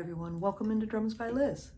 Everyone, welcome into Drums by Liz.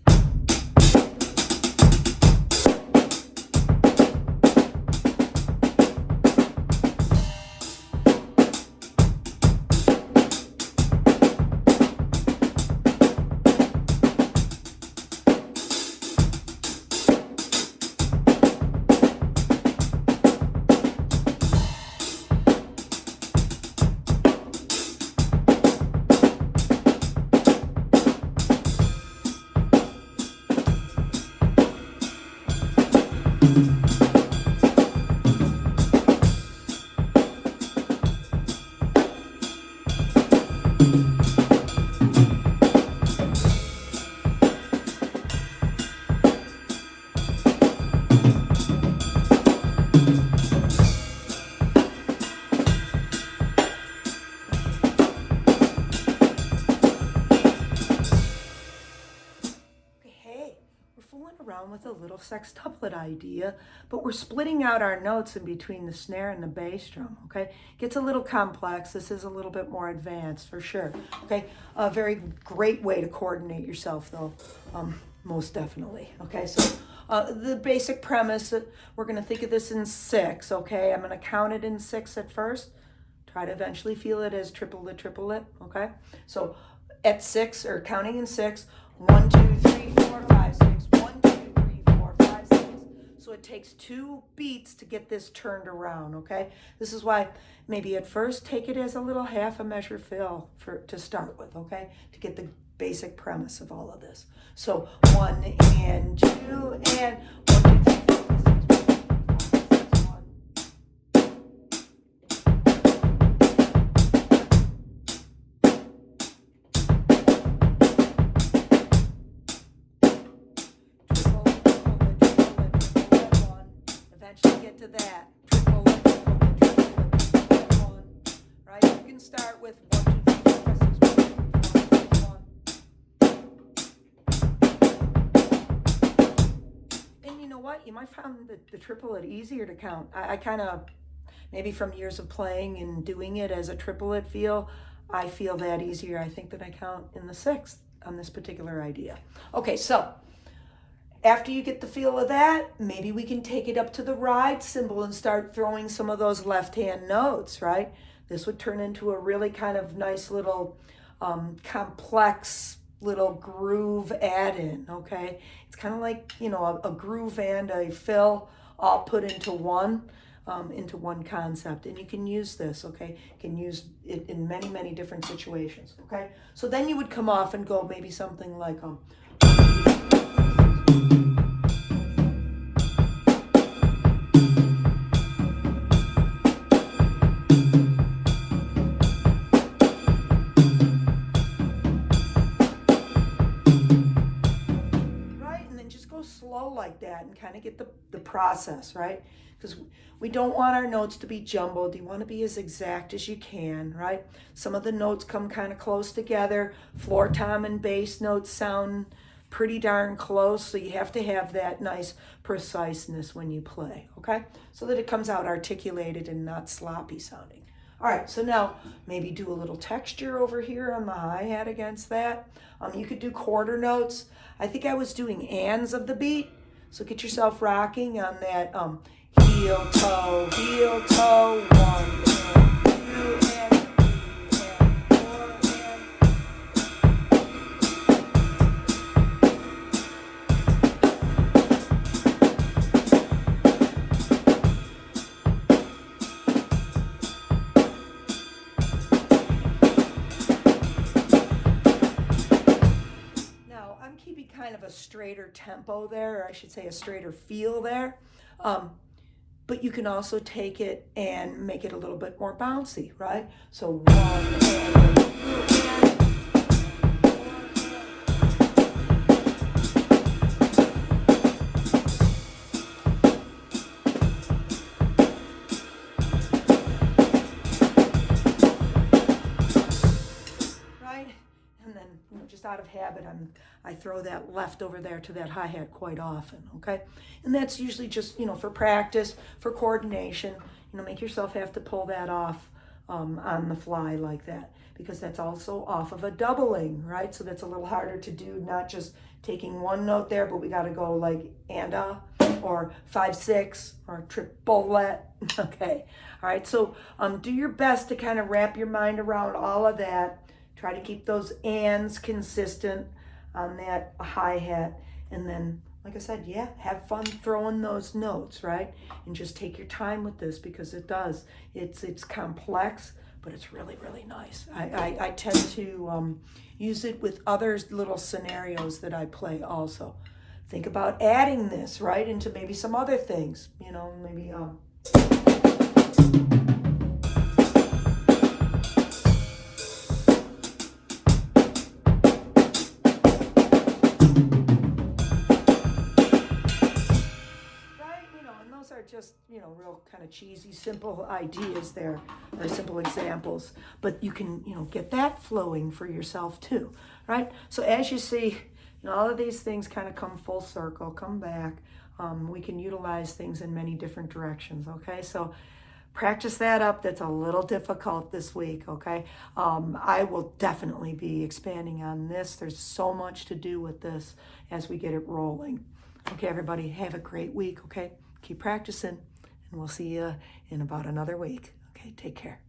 With a little sextuplet idea, but we're splitting out our notes in between the snare and the bass drum, okay? Gets a little complex. This is a little bit more advanced for sure, okay? A very great way to coordinate yourself though, most definitely, okay? So the basic premise, we're gonna think of this in 6, okay? I'm gonna count it in 6 at first, try to eventually feel it as triplet, okay? So at 6, or counting in 6, 1, 2, 3, 4, 5, 6, 1, 2, 3, 4, 5, 6. So it takes 2 beats to get this turned around, okay? This is why maybe at first take it as a little half a measure fill to start with, okay? To get the basic premise of all of this. So 1 and 2 and 1, 2, 3, 4, 5, 6, 1. Eventually get to that. Triplet, 1. Right? You can start with 1, 2, 3, 4, 5, 6, 1, 2, 3, 4, 5, 1. And you know what? You might find the triplet easier to count. I kind of, maybe from years of playing and doing it as a triplet feel, I feel that easier. I think that I count in the 6th on this particular idea. Okay, so after you get the feel of that, maybe we can take it up to the ride cymbal and start throwing some of those left-hand notes, right? This would turn into a really kind of nice little complex little groove add-in, okay? It's kind of like, you know, a groove and a fill all put into one concept. And you can use this, okay? You can use it in many, many different situations, okay? So then you would come off and go maybe something like, slow like that and kind of get the process, right? Because we don't want our notes to be jumbled. You want to be as exact as you can, right? Some of the notes come kind of close together. Floor tom and bass notes sound pretty darn close, so you have to have that nice preciseness when you play, okay? So that it comes out articulated and not sloppy sounding. All right, so now maybe do a little texture over here on the hi-hat against that. You could do quarter notes. I think I was doing ands of the beat. So get yourself rocking on that heel, toe, 1, and 2, and 3, and 4, keeping kind of a straighter tempo there, or I should say a straighter feel there. But you can also take it and make it a little bit more bouncy, right? So 1 and 2 and just out of habit, I throw that left over there to that hi-hat quite often, okay? And that's usually just, you know, for practice, for coordination, you know, make yourself have to pull that off on the fly like that, because that's also off of a doubling, right? So that's a little harder to do, not just taking one note there, but we got to go like and a, or 5/6, or triplet. Okay, all right. So do your best to kind of wrap your mind around all of that. Try to keep those ands consistent on that hi-hat, and then, like I said, yeah, have fun throwing those notes, right? And just take your time with this, because it does. It's complex, but it's really, really nice. I tend to use it with other little scenarios that I play also. Think about adding this, right, into maybe some other things, maybe right, and those are just, real kind of cheesy, simple ideas there, or simple examples. But you can, get that flowing for yourself too, right? So as you see, all of these things kind of come full circle, come back. We can utilize things in many different directions, okay? So practice that up. That's a little difficult this week, okay? I will definitely be expanding on this. There's so much to do with this as we get it rolling. Okay, everybody, have a great week, okay? Keep practicing, and we'll see you in about another week. Okay, take care.